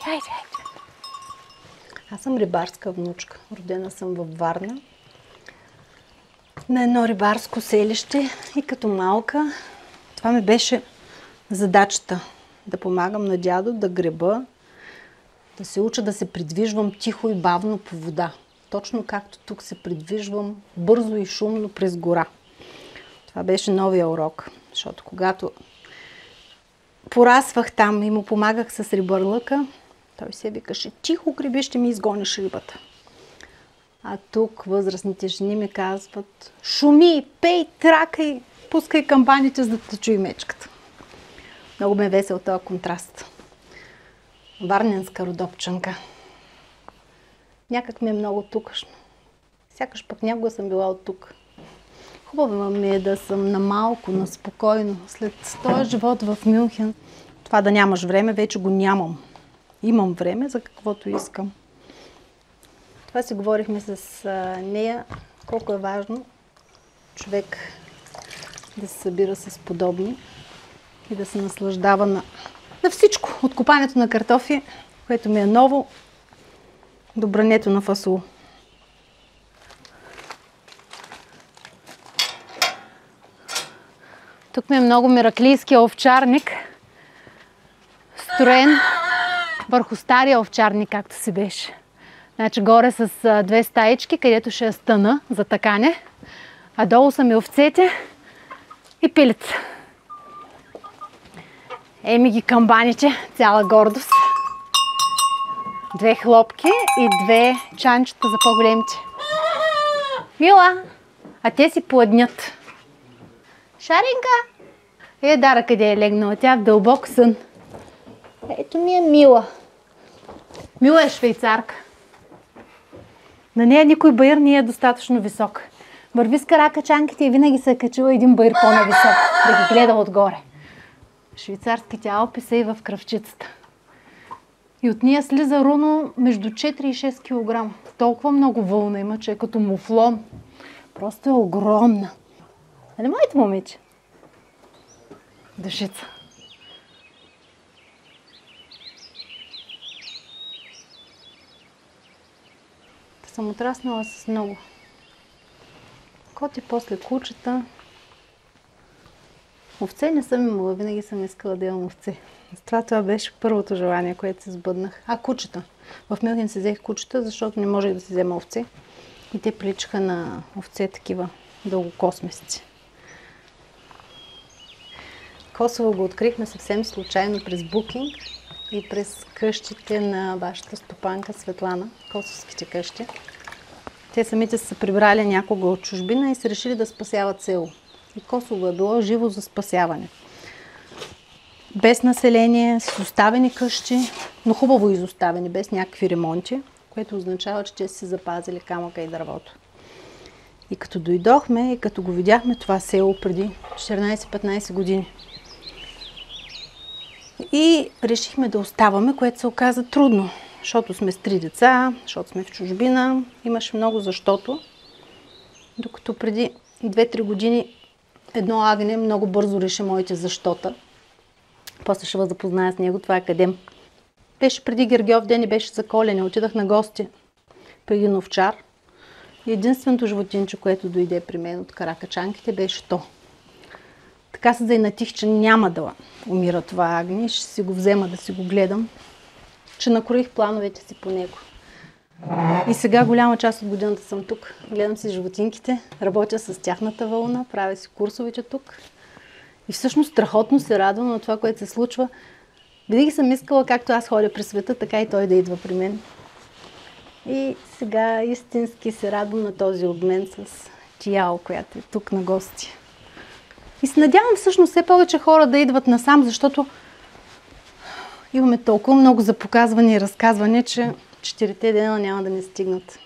Хайде. Аз съм рибарска внучка. Родена съм във Варна. На едно рибарско селище и като малка това ми беше задачата. Да помагам на дядо да греба, да се уча да се придвижвам тихо и бавно по вода. Точно както тук се придвижвам бързо и шумно през гора. Това беше новия урок, защото когато порасвах там и му помагах с рибърлъка, той се викаше: тихо греби, ще ми изгониш рибата. А тук възрастните жени ми казват: шуми, пей, тракай, пускай камбаните, за да те чуи мечката. Много ме е весел този контраст. Варненска родопчанка. Някак ми е много тукашно. Сякаш пък някога съм била от тук. Хубаво ми е да съм на малко, на спокойно. След този живот в Мюнхен, това да нямаш време, вече го нямам. Имам време за каквото искам. Това си говорихме с нея, колко е важно човек да се събира с подобни и да се наслаждава на всичко. От копането на картофи, което ми е ново, до брането на фасул. Тук ми е много мираклийския овчарник, строен върху стария овчарник, както си беше. Значи горе с две стаички, където ще я стъна за такане, а долу са ми овцете и пилец. Еми ги камбаните, цяла гордост. Две хлопки и две чанчета за по-големите. Мила, а те си пладнят. Шаринка! Дара къде е легнала? Тя в дълбок сън. Ето ми е Мила. Мила е швейцарка. На нея никой баир не е достатъчно висок. Върви с каракачанките и винаги се е качила един баир по-нависок, да ги гледа отгоре. Швейцарските Алпи са и в кръвчицата. И от нея слиза руно между 4 и 6 кг. Толкова много вълна има, че е като муфлон. Просто е огромна. Нали моите момиче? Душица. Съм отраснала с много. Коти, после кучета. Овце не съм имала, винаги съм искала да имам овце. Това беше първото желание, което се сбъднах. Кучета. В Мюнхен си взех кучета, защото не можех да си взема овце. И те приличаха на овце такива дългокосмесци. Косово го открихме съвсем случайно през Booking и през къщите на вашата стопанка Светлана, косовските къщи. Те самите са прибрали някога от чужбина и са решили да спасяват село. И Косово е било живо за спасяване. Без население, с оставени къщи, но хубаво изоставени, без някакви ремонти, което означава, че те са си запазили камъка и дървото. И като дойдохме и като го видяхме това село преди 14-15 години, и решихме да оставаме, което се оказа трудно, защото сме с 3 деца, защото сме в чужбина, имаше много защото. Докато преди 2-3 години едно агне много бързо реши моите защота. После ще запозная с него, това е къде. Беше преди Гергьов ден и беше за Колене, отидах на гости при един овчар. И единственото животинче, което дойде при мен от каракачанките, беше то. Така се заинатих, че няма да умира това агне, ще си го взема да си го гледам, че накроих плановете си по него. И сега голяма част от годината съм тук. Гледам си животинките, работя с тяхната вълна, правя си курсовете тук. И всъщност страхотно се радвам на това, което се случва. Винаги съм искала, както аз ходя през света, така и той да идва при мен. И сега истински се радвам на този обмен с Тияо, която е тук на гости. И се надявам всъщност все повече хора да идват насам, защото имаме толкова много за показване и разказване, че 4 дена няма да не стигнат.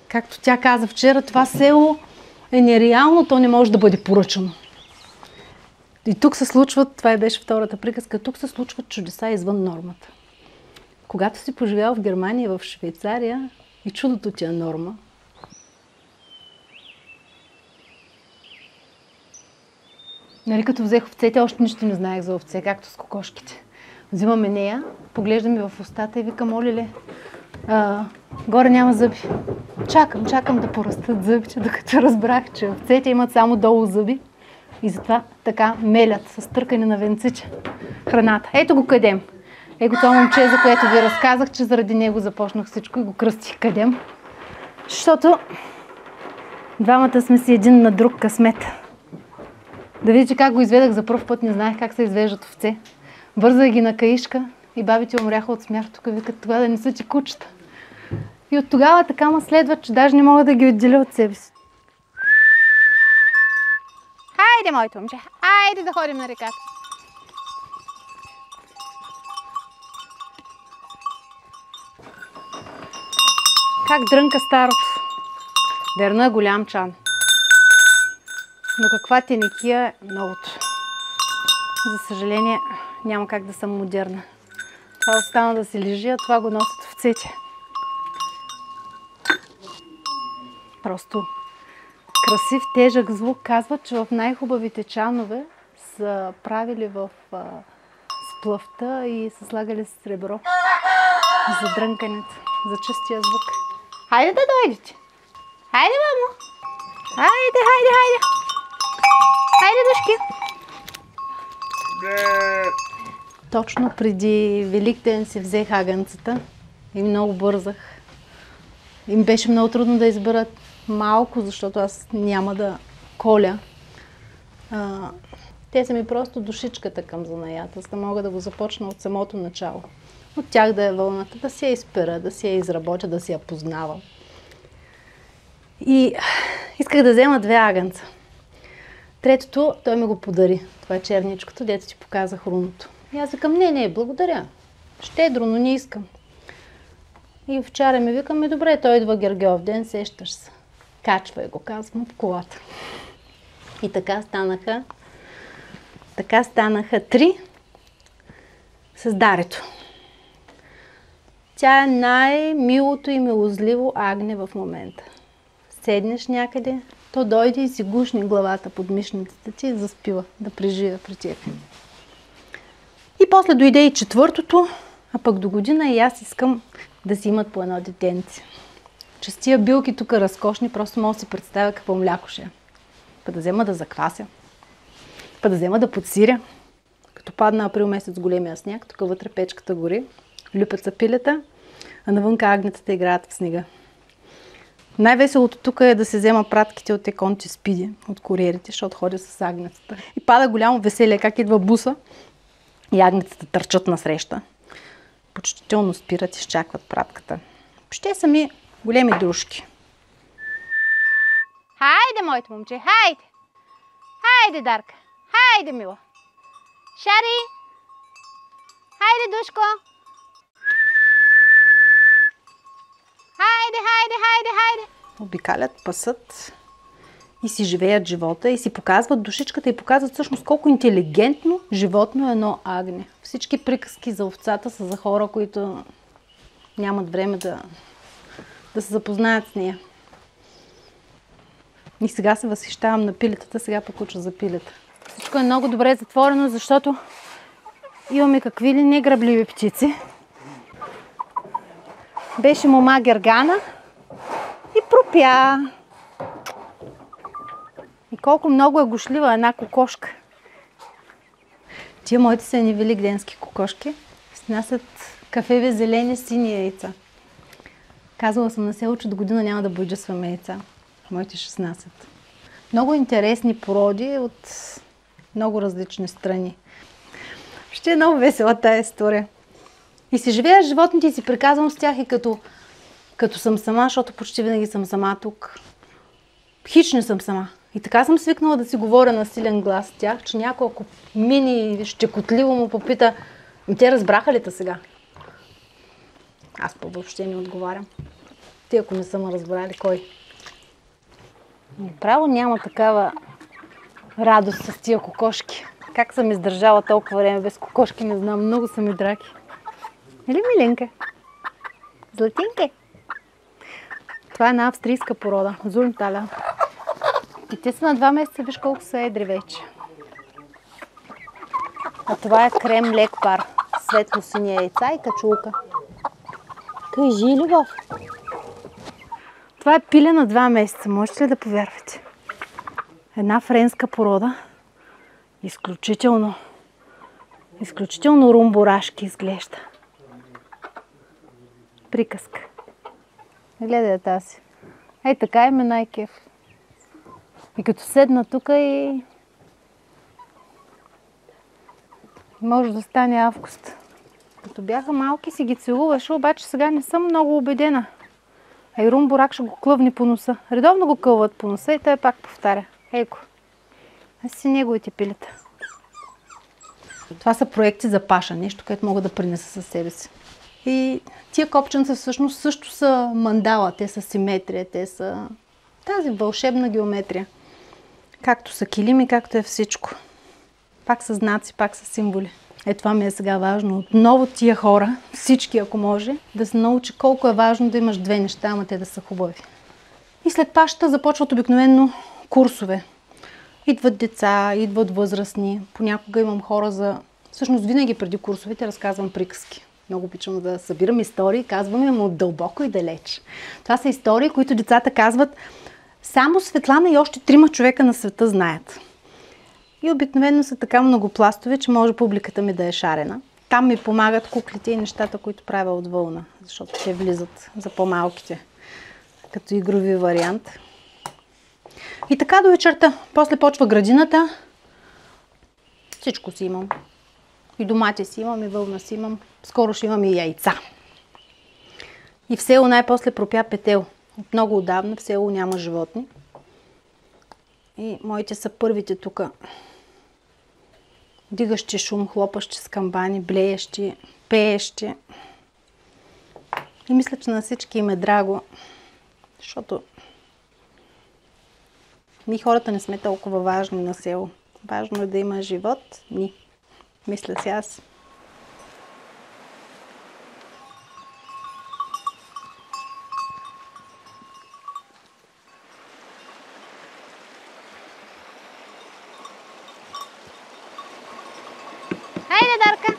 Както тя каза вчера, това село е нереално, то не може да бъде поръчано. И тук се случват, това беше втората приказка, тук се случват чудеса извън нормата. Когато си поживял в Германия и в Швейцария, и чудото ти е норма. Нали, като взех овцете, още нищо не знаех за овце, както с кокошките. Взимаме нея, поглеждаме в устата и викам, оле, горе няма зъби. Чакам да порастат зъбите, докато разбрах, че овцете имат само долу зъби и затова така мелят с търкане на венците храната. Ето го кадем. Ето това момче, за което ви разказах, че заради него започнах всичко и го кръстих кадем. Защото двамата сме си един на друг късмет. Да видите как го изведах за пръв път, не знаех как се извеждат овце. Вързах ги на каишка и бабите умряха от смях. Тук викат, тогава да не са ти кучета. И от тогава така ме следват, че даже не мога да ги отделя от себе си. Хайде, моето момче, хайде да ходим на реката. Как дрънка старото. Верно е голям чан. Но каква тенекия е новото. За съжаление, няма как да съм модерна. Това остана да се лежи, а това го носят овцете. Просто красив, тежък звук. Казват, че в най-хубавите чанове са правили в сплъвта и са слагали сребро за дрънкането, за чистия звук. Хайде да дойдете! Хайде, мамо! Хайде! Хайде, душки! Точно преди Великден си взех агънцата и много бързах. Им беше много трудно да изберат малко, защото аз няма да коля. Те са ми просто душичката към занаята, за да мога да го започна от самото начало. От тях да е вълната, да си я изпера, да си я изработя, да си я познавам. И исках да взема 2 агънца. Третото той ми го подари. Това е черничкото, дето ти показах руното. И аз викам, не, благодаря. Щедро, но не искам. И вчера ми викаме, добре, той идва Гергьов ден, сещаш се. Качвай го, казвам, в колата. И така станаха 3 с Дарето. Тя е най-милото и милозливо агне в момента. Седнеш някъде, то дойде и си гушни главата под мишницата ти и заспива да преживя при теб. И после дойде и 4-то, а пък до година и аз искам да си имат по едно детенце. Че с тия билки тук разкошни, просто мога да си представя какво мляко ще е. Па да взема да заквася, па да взема да подсиря. Като падна април месец големия сняг, тук вътре печката гори, люпят са пилета, а навънка агнетата играят в снега. Най-веселото тук е да се взема пратките от еконти спиди, от куриерите, защото ходя с агнетата. И пада голямо веселие, как идва буса и агнетата търчат насреща. Почтително спират и изчакват пратката. Ще са ми големи дружки. Хайде, моето момче, хайде! Хайде, Дарка! Хайде, мила! Шари! Хайде, душко! Хайде! Обикалят, пасат и си живеят живота и си показват душичката и показват всъщност колко интелигентно животно е едно агне. Всички приказки за овцата са за хора, които нямат време да се запознаят с нея. И сега се възхищавам на пилетата, сега пък уча за пилета. Всичко е много добре затворено, защото имаме какви ли неграбливи птици. Беше мома Гергана и пропя. И колко много е гошлива една кокошка. Тия моите са едни великденски кокошки. Снасят кафеви, зелени, сини яйца. Казвала съм на село, че до година няма да бойджесваме яйца. Моите ще снасят. Много интересни породи от много различни страни. Ще е много весела тая история. И си живея с животните и си приказвам с тях и като съм сама, защото почти винаги съм сама тук. Хич не съм сама. И така съм свикнала да си говоря на силен глас с тях, че някой ако мини щекотливо му попита, те разбраха ли те сега? Аз въобще не отговарям. Те ако не са ме разбрали, кой? Право няма такава радост с тия кокошки. Как съм издържала толкова време без кокошки, не знам. Много са ми драги. Или миленка? Златинка? Това е една австрийска порода. Зурнталя. И те са на 2 месеца. Виж колко са едри вече. А това е крем лек пар. светло-сини яйца и качулка. Кажи, Любов. Това е пиле на 2 месеца, можете ли да повярвате? Една френска порода. Изключително румбурашки изглежда. Приказка. Гледай тази. Ей, така им е най-кеф. И като седна тук и може да стане август. Като бяха малки си ги целуваше, обаче сега не съм много убедена. А и румбурак ще го клъвни по носа. Редовно го кълват по носа и той пак повтаря. Ейко. Аз си неговите пилета. Това са проекти за паша. Нещо, което мога да принеса със себе си. И тия копченца всъщност също са мандала. Те са симетрия. Те са тази вълшебна геометрия. Както са килими, както е всичко. Пак са знаци, пак са символи. Това ми е сега важно. Отново тия хора, всички ако може, да се научи колко е важно да имаш 2 неща, ама те да са хубави. И след пашата започват обикновено курсове. Идват деца, идват възрастни. Понякога имам хора за... Всъщност винаги преди курсовете разказвам приказки. Много обичам да събирам истории, казвам им от дълбоко и далеч. Това са истории, които децата казват само Светлана и още 3 човека на света знаят. И обикновено са така многопластови, че може публиката ми да е шарена. Там ми помагат куклите и нещата, които правя от вълна, защото те влизат за по-малките, като игрови вариант. И така до вечерта. После почва градината. Всичко си имам. И домати си имам, и вълна си имам. Скоро ще имам и яйца. И в село най-после пропя петел. От много отдавна в село няма животни. И моите са първите тук. Дигащи шум, хлопащи с камбани, блеещи, пеещи. И мисля, че на всички им е драго, защото ние хората не сме толкова важни на село. Важно е да има живот. Мисля си аз. Хайде, Дарка!